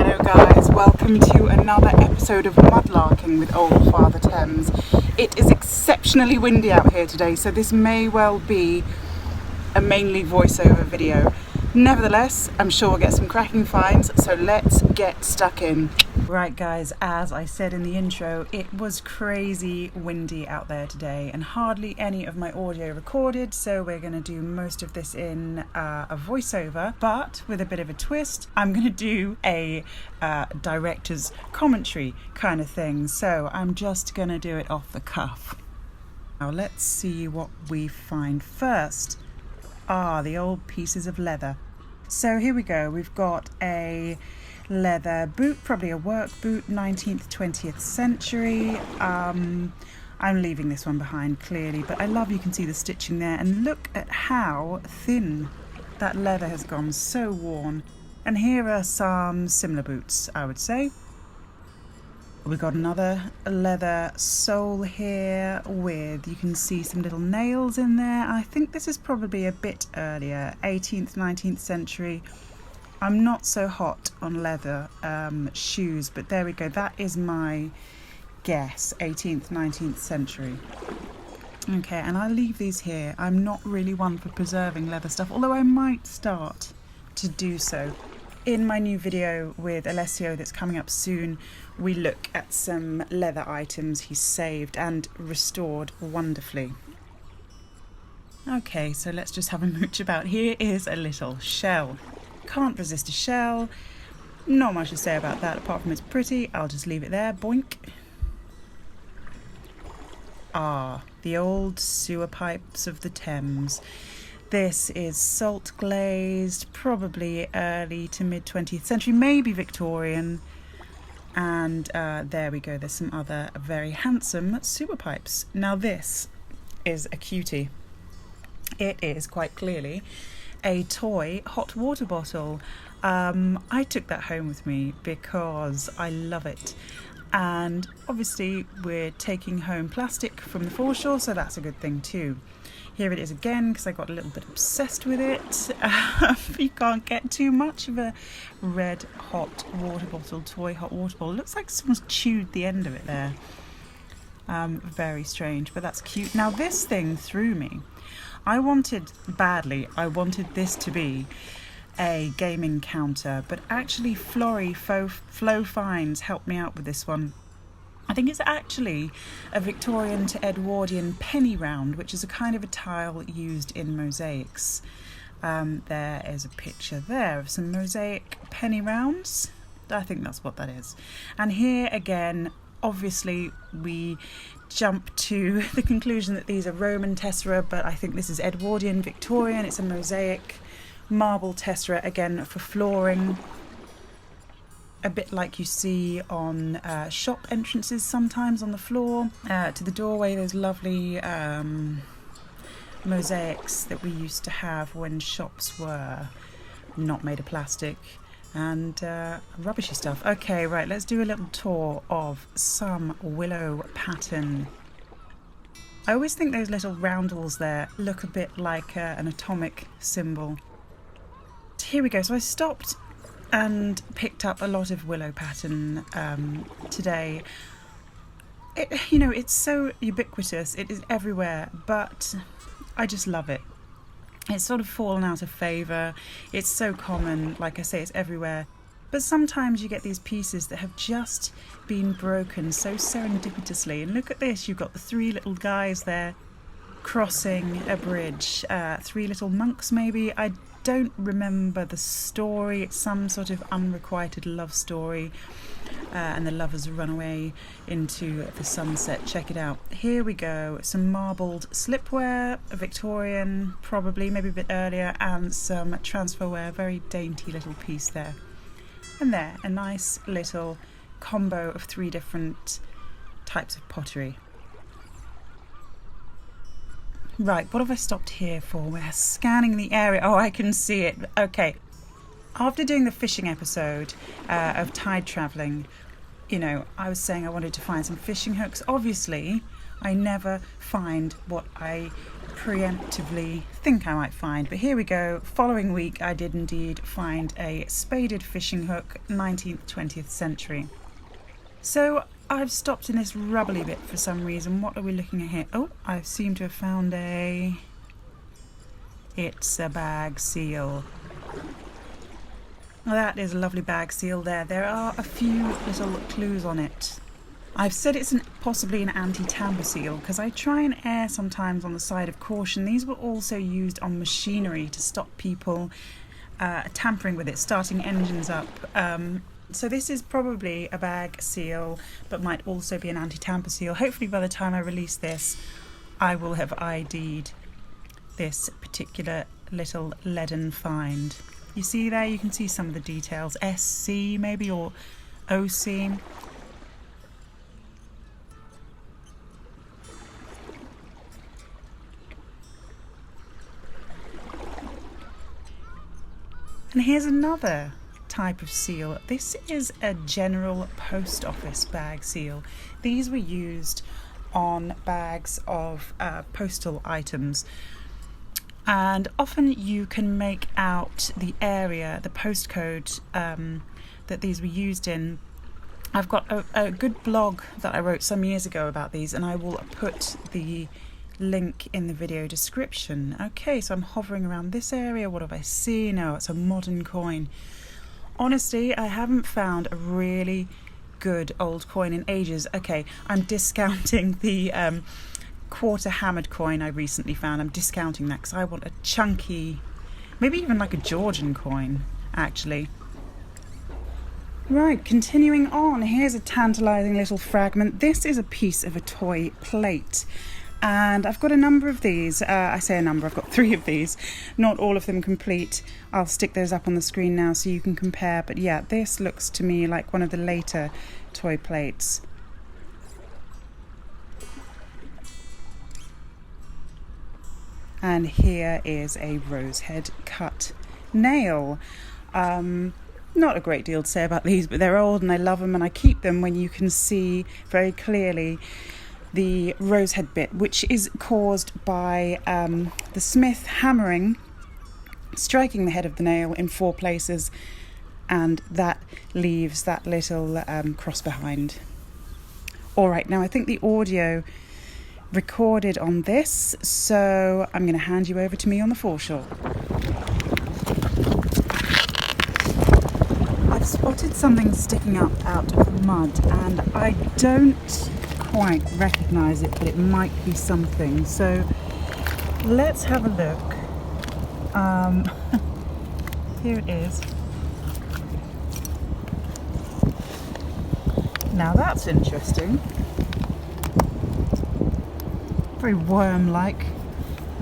Hello guys, welcome to another episode of Mudlarking with Old Father Thames. It is exceptionally windy out here today, so this may well be a mainly voiceover video. Nevertheless, I'm sure we'll get some cracking finds, so let's get stuck in. Right guys, as I said in the intro, it was crazy windy out there today and hardly any of my audio recorded, so we're going to do most of this in a voiceover, but with a bit of a twist. I'm going to do a director's commentary kind of thing, so I'm just going to do it off the cuff. Now let's see what we find first. The old pieces of leather. So here we go, we've got a leather boot, probably a work boot, 19th, 20th century. I'm leaving this one behind clearly, but I love you can see the stitching there, and look at how thin that leather has gone, so worn. And here are some similar boots, I would say. We've got another leather sole here with, you can see some little nails in there. I think this is probably a bit earlier, 18th, 19th century. I'm not so hot on leather shoes, but there we go. That is my guess, 18th, 19th century. Okay, and I'll leave these here. I'm not really one for preserving leather stuff, although I might start to do so. In my new video with Alessio that's coming up soon, we look at some leather items he's saved and restored wonderfully. Okay, so let's just have a mooch about. Here is a little shell. Can't resist a shell. Not much to say about that apart from it's pretty. I'll just leave it there. Boink. The old sewer pipes of the Thames. This is salt glazed, probably early to mid 20th century, maybe Victorian. And there we go, there's some other very handsome sewer pipes. Now this is a cutie. It is quite clearly a toy hot water bottle. I took that home with me because I love it. And obviously we're taking home plastic from the foreshore, so that's a good thing too. Here it is again, because I got a little bit obsessed with it. You can't get too much of a red hot water bottle, toy hot water bottle. It looks like someone's chewed the end of it there. Very strange, but that's cute. Now this thing threw me. I wanted this to be a gaming counter, but actually Flow Finds helped me out with this one. I think it's actually a Victorian to Edwardian penny round, which is a kind of a tile used in mosaics. There is a picture there of some mosaic penny rounds. I think that's what that is. And here again, obviously we jump to the conclusion that these are Roman tessera, but I think this is Edwardian, Victorian. It's a mosaic marble tessera, again for flooring. A bit like you see on shop entrances sometimes on the floor. To the doorway, those lovely mosaics that we used to have when shops were not made of plastic and rubbishy stuff. Okay, right, let's do a little tour of some willow pattern. I always think those little roundels there look a bit like an atomic symbol. Here we go, so I stopped and picked up a lot of willow pattern today. It's so ubiquitous, it is everywhere, but I just love it. It's sort of fallen out of favour. It's so common, like I say, it's everywhere. But sometimes you get these pieces that have just been broken so serendipitously. And look at this, you've got the three little guys there crossing a bridge. Three little monks maybe. I don't remember the story. It's some sort of unrequited love story, and the lovers run away into the sunset. Check it out. Here we go, some marbled slipware, a Victorian probably, maybe a bit earlier, and some transferware, very dainty little piece there. And there, a nice little combo of three different types of pottery. Right, what have I stopped here for? We're scanning the area. Oh, I can see it. Okay. After doing the fishing episode of tide travelling, I was saying I wanted to find some fishing hooks. Obviously, I never find what I preemptively think I might find. But here we go. Following week I did indeed find a spaded fishing hook, 19th, 20th century. So I've stopped in this rubbly bit for some reason. What are we looking at here? Oh, I seem to have found it's a bag seal. Well, that is a lovely bag seal there. There are a few little clues on it. I've said it's possibly an anti-tamper seal because I try and err sometimes on the side of caution. These were also used on machinery to stop people tampering with it, starting engines up. So this is probably a bag seal, but might also be an anti-tamper seal. Hopefully by the time I release this, I will have ID'd this particular little leaden find. You see there, you can see some of the details. SC maybe, or OC. And here's another type of seal. This is a general post office bag seal. These were used on bags of postal items, and often you can make out the area, the postcode that these were used in. I've got a good blog that I wrote some years ago about these, and I will put the link in the video description. Okay, so I'm hovering around this area. What have I seen? Oh, it's a modern coin. Honestly, I haven't found a really good old coin in ages. Okay, I'm discounting the quarter hammered coin I recently found. I'm discounting that because I want a chunky, maybe even like a Georgian coin, actually. Right, continuing on, here's a tantalising little fragment. This is a piece of a toy plate. And I've got a number of these. I say a number, I've got 3 of these. Not all of them complete. I'll stick those up on the screen now so you can compare. But yeah, this looks to me like one of the later toy plates. And here is a rosehead cut nail. Not a great deal to say about these, but they're old and I love them, and I keep them when you can see very clearly the rosehead bit, which is caused by the smith hammering, striking the head of the nail in 4 places, and that leaves that little cross behind. Alright, now I think the audio recorded on this, so I'm going to hand you over to me on the foreshore. I've spotted something sticking up out of the mud, and I don't quite recognise it, but it might be something. So let's have a look. Here it is. Now that's interesting. Very worm-like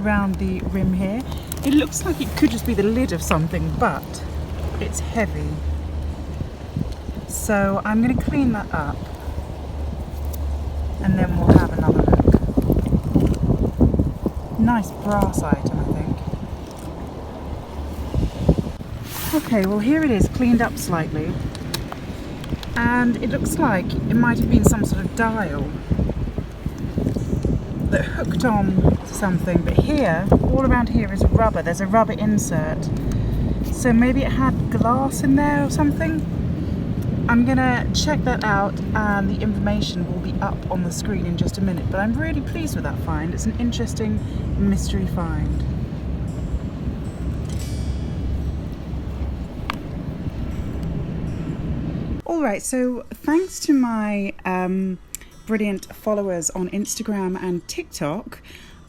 around the rim here. It looks like it could just be the lid of something, but it's heavy. So I'm going to clean that up, and then we'll have another look. Nice brass item, I think. Okay, well here it is, cleaned up slightly. And it looks like it might have been some sort of dial that hooked on something. But here, all around here is rubber. There's a rubber insert. So maybe it had glass in there or something. I'm gonna check that out, and the information will be up on the screen in just a minute, but I'm really pleased with that find. It's an interesting mystery find. Alright, so thanks to my brilliant followers on Instagram and TikTok,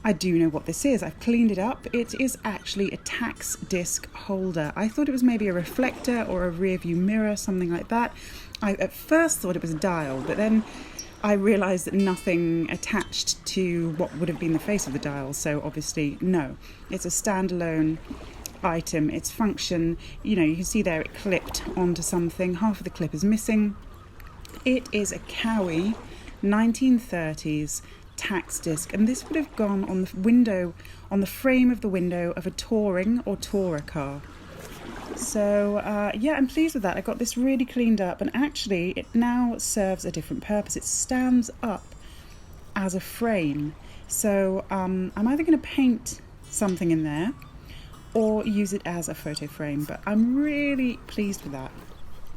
I do know what this is. I've cleaned it up. It is actually a tax disc holder. I thought it was maybe a reflector or a rear view mirror, something like that. I at first thought it was a dial, but then I realised that nothing attached to what would have been the face of the dial, so obviously no. It's a standalone item. Its function, you know, you can see there it clipped onto something. Half of the clip is missing. It is a Cowie 1930s tax disc, and this would have gone on the window, on the frame of the window of a touring or tourer car. So yeah, I'm pleased with that. I got this really cleaned up, and actually it now serves a different purpose. It stands up as a frame So I'm either going to paint something in there or use it as a photo frame, but I'm really pleased with that.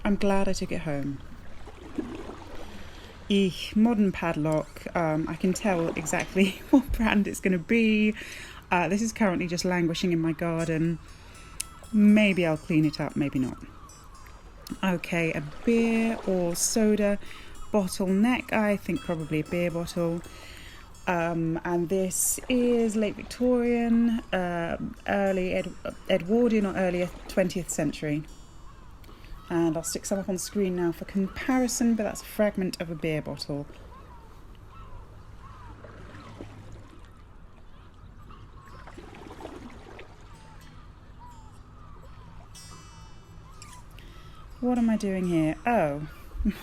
I'm glad I took it home. Modern padlock. I can tell exactly what brand it's going to be. This is currently just languishing in my garden. Maybe I'll clean it up, maybe not. Okay, a beer or soda bottle neck. I think probably a beer bottle. And this is late Victorian, early Edwardian or earlier 20th century. And I'll stick some up on the screen now for comparison, but that's a fragment of a beer bottle. What am I doing here? Oh,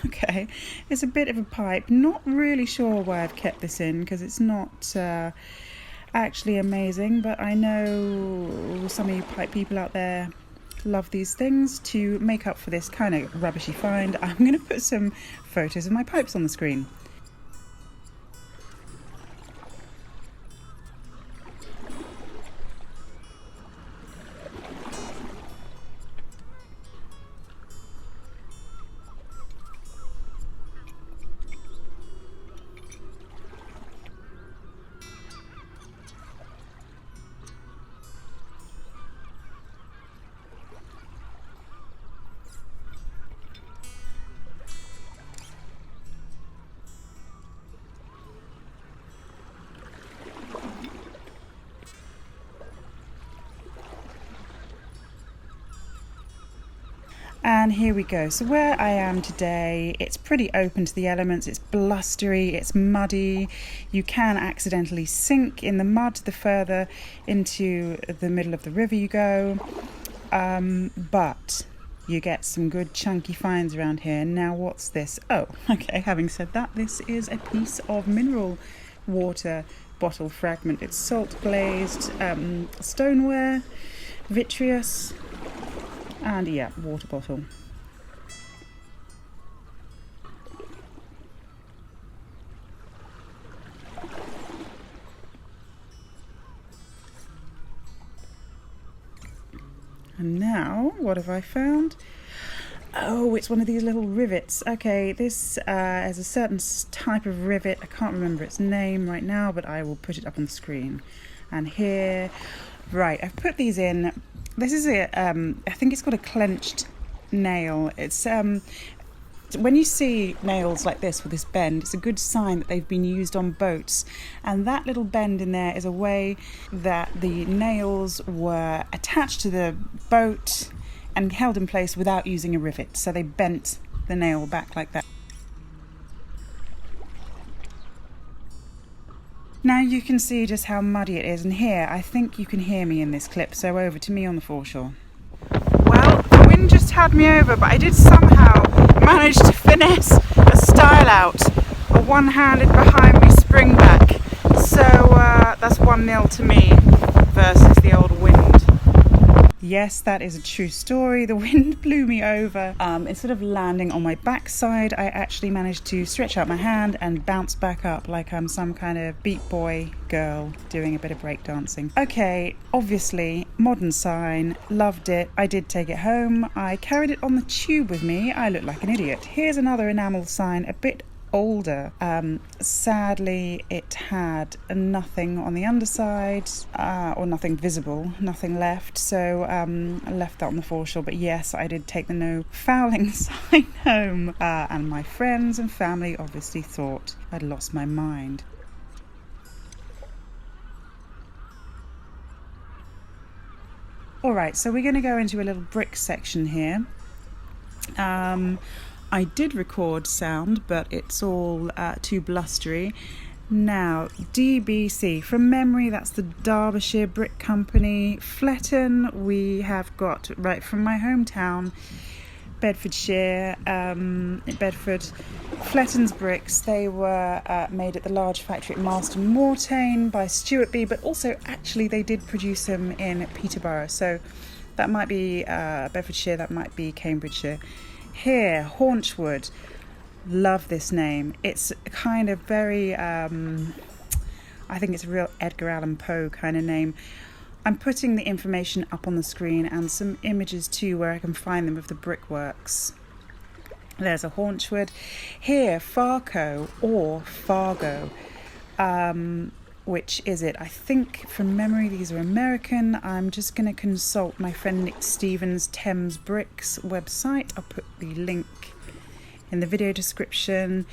okay. It's a bit of a pipe. Not really sure why I've kept this in, because it's not actually amazing, but I know some of you pipe people out there love these things. To make up for this kind of rubbishy find, I'm going to put some photos of my pipes on the screen. And here we go. So where I am today, it's pretty open to the elements. It's blustery, it's muddy. You can accidentally sink in the mud the further into the middle of the river you go. But you get some good chunky finds around here. Now what's this? Oh, okay, having said that, this is a piece of mineral water bottle fragment. It's salt glazed stoneware, vitreous, and yeah, water bottle. And now, what have I found? Oh, it's one of these little rivets. Okay, this is a certain type of rivet. I can't remember its name right now, but I will put it up on the screen. And here, right, I've put these in. This is I think it's called a clenched nail. It's when you see nails like this with this bend, it's a good sign that they've been used on boats. And that little bend in there is a way that the nails were attached to the boat and held in place without using a rivet. So they bent the nail back like that. Now you can see just how muddy it is, and here I think you can hear me in this clip, so over to me on the foreshore. Well, the wind just had me over, but I did somehow manage to finesse a style out, a one-handed behind me spring back. So that's 1-0 to me versus the old wind. Yes, that is a true story. The wind blew me over. Instead of landing on my backside, I actually managed to stretch out my hand and bounce back up like I'm some kind of Beat Boy girl doing a bit of breakdancing. Okay, obviously, modern sign, loved it. I did take it home. I carried it on the tube with me. I look like an idiot. Here's another enamel sign, a bit older. Sadly, it had nothing on the underside, or nothing visible, nothing left, so I left that on the foreshore. But yes, I did take the no fouling sign home, and my friends and family obviously thought I'd lost my mind. Alright, so we're going to go into a little brick section here. I did record sound, but it's all too blustery. Now, DBC, from memory, that's the Derbyshire Brick Company. Fletton, we have got, right from my hometown, Bedfordshire, Bedford. Fletton's bricks, they were made at the large factory at Marston Mortain by Stuart B, but also actually they did produce them in Peterborough. So that might be Bedfordshire, that might be Cambridgeshire. Here, Haunchwood, love this name. It's kind of very I think it's a real Edgar Allan Poe kind of name. I'm putting the information up on the screen and some images too where I can find them of the brickworks. There's a haunchwood. Here, Farco or Fargo. Which is it? I think from memory these are American. I'm just going to consult my friend Nick Stevens' Thames Bricks website. I'll put the link in the video description.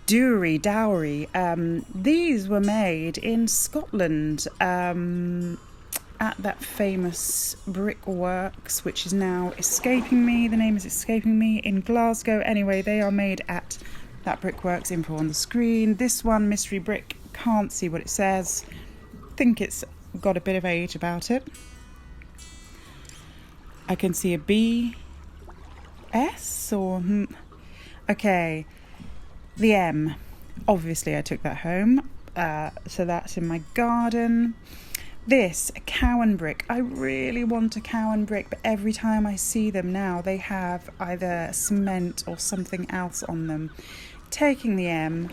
Dowry. These were made in Scotland at that famous brickworks, which is now escaping me. The name is escaping me, in Glasgow. Anyway, they are made at that brickworks. Info on the screen. This one, Mystery Brick, can't see what it says. Think it's got a bit of age about it. I can see a B, S, or okay. The M, obviously I took that home, so that's in my garden. This, a Cowan brick. I really want a Cowan brick, but every time I see them now, they have either cement or something else on them. Taking the M,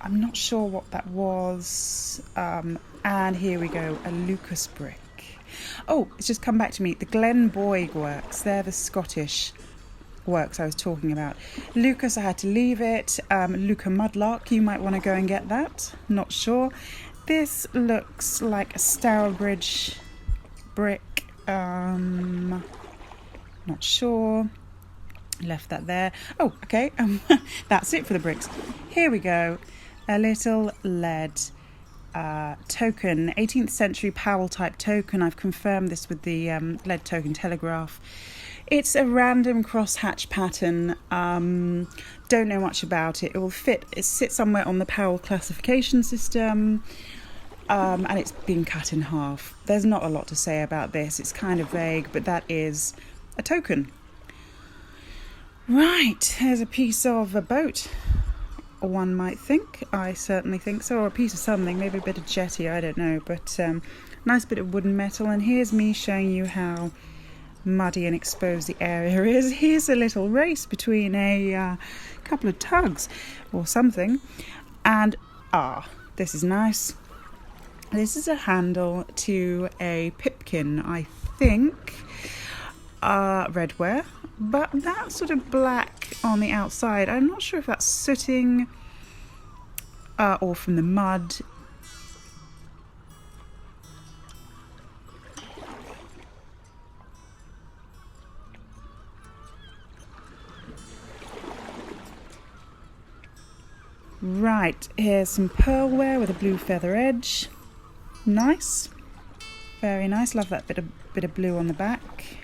I'm not sure what that was, and here we go, a Lucas brick. Oh, it's just come back to me, the Glen Boyd works, they're the Scottish works I was talking about. Lucas, I had to leave it. Luca Mudlark, you might want to go and get that. Not sure. This looks like a Stourbridge brick. Not sure. Left that there. Oh, okay. That's it for the bricks. Here we go. A little lead token, 18th century Powell type token. I've confirmed this with the lead token telegraph. It's a random crosshatch pattern. Don't know much about it. It will fit. It sits somewhere on the Powell classification system, and it's been cut in half. There's not a lot to say about this. It's kind of vague, but that is a token. Right, there's a piece of a boat. One might think. I certainly think so. Or a piece of something, maybe a bit of jetty. I don't know. But nice bit of wooden metal. And here's me showing you how muddy and exposed the area is. Here's a little race between a couple of tugs or something, and this is nice. This is a handle to a pipkin, I think, redware, but that sort of black on the outside, I'm not sure if that's sooting or from the mud. Right, here's some pearlware with a blue feather edge. Nice, very nice. Love that bit of blue on the back.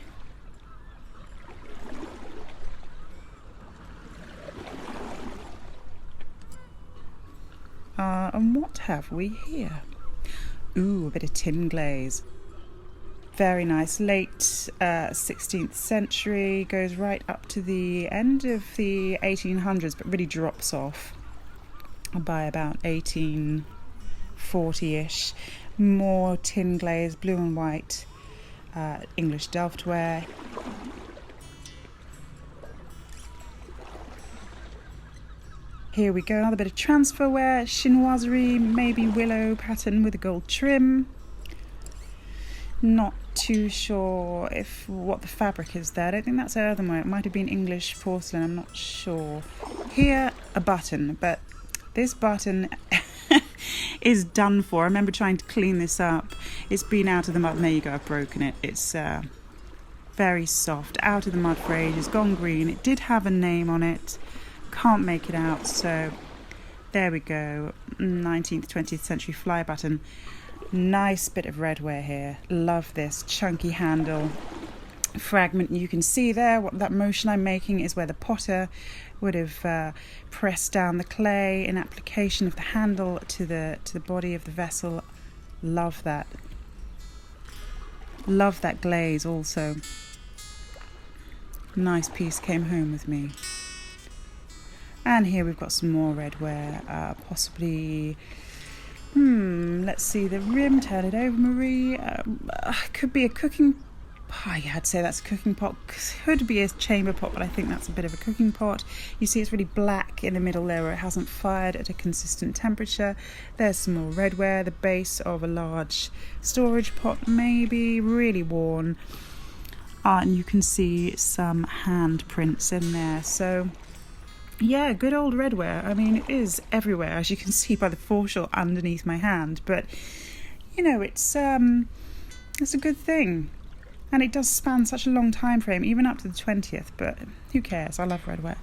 And what have we here? Ooh, a bit of tin glaze. Very nice. Late 16th century, goes right up to the end of the 1800s, but really drops off by about 1840-ish. More tin glaze, blue and white, English Delftware. Here we go, another bit of transferware, chinoiserie, maybe willow pattern with a gold trim. Not too sure what the fabric is there. I don't think that's earthenware. It might have been English porcelain, I'm not sure. Here, a button, but this button is done for. I remember trying to clean this up. It's been out of the mud, and there you go, I've broken it. It's very soft, out of the mud for ages, gone green. It did have a name on it, can't make it out, so there we go. 19th, 20th century fly button. Nice bit of redware here. Love this chunky handle. Fragment you can see there. What that motion I'm making is where the potter would have pressed down the clay in application of the handle to the body of the vessel. Love that. Love that glaze also. Nice piece, came home with me. And here we've got some more redware, possibly. Let's see the rim. Turn it over, Marie. Could be a cooking yeah, I'd say that's a cooking pot. Could be a chamber pot, but I think that's a bit of a cooking pot. You see it's really black in the middle there where it hasn't fired at a consistent temperature. There's some more redware, the base of a large storage pot maybe, really worn. And you can see some handprints in there. So yeah, good old redware. I mean, it is everywhere, as you can see by the foreshore underneath my hand. But you know, it's a good thing. And it does span such a long time frame, even up to the 20th, but who cares? I love redware.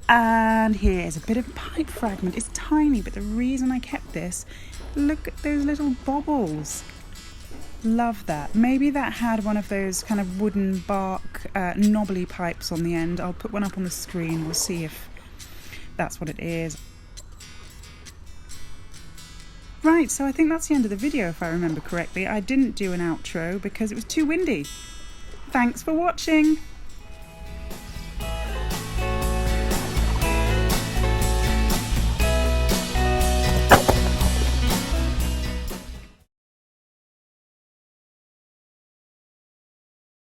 And here's a bit of a pipe fragment. It's tiny, but the reason I kept this, look at those little bobbles. Love that. Maybe that had one of those kind of wooden bark knobbly pipes on the end. I'll put one up on the screen. We'll see if that's what it is. Right, so I think that's the end of the video if I remember correctly. I didn't do an outro because it was too windy. Thanks for watching!